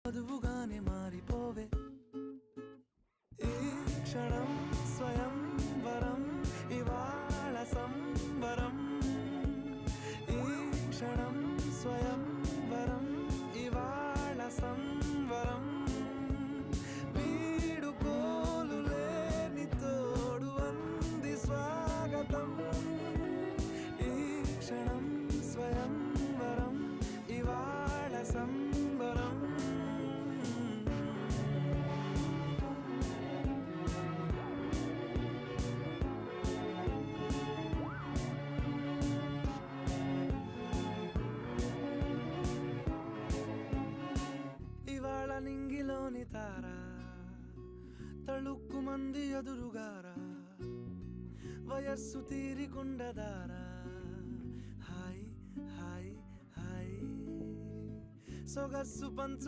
చదువుగానే మారిపోవే ఈ క్షణం స్వయం వరం ఇవాళ సంబరం ఈ క్షణం స్వయం వరం ఇవాళ సంవరం వీడుకోలు లేని తోడు అంది స్వాగతం ఈ క్షణం స్వయం వరం ఇవాళ సంబరం ఇవాళ నింగిలోని తారా తళుక్కు మంది ఎదురుగారా వయస్సు తీరికుండదారా హాయ్ హాయ్ హాయ్ సొగస్సు పంచు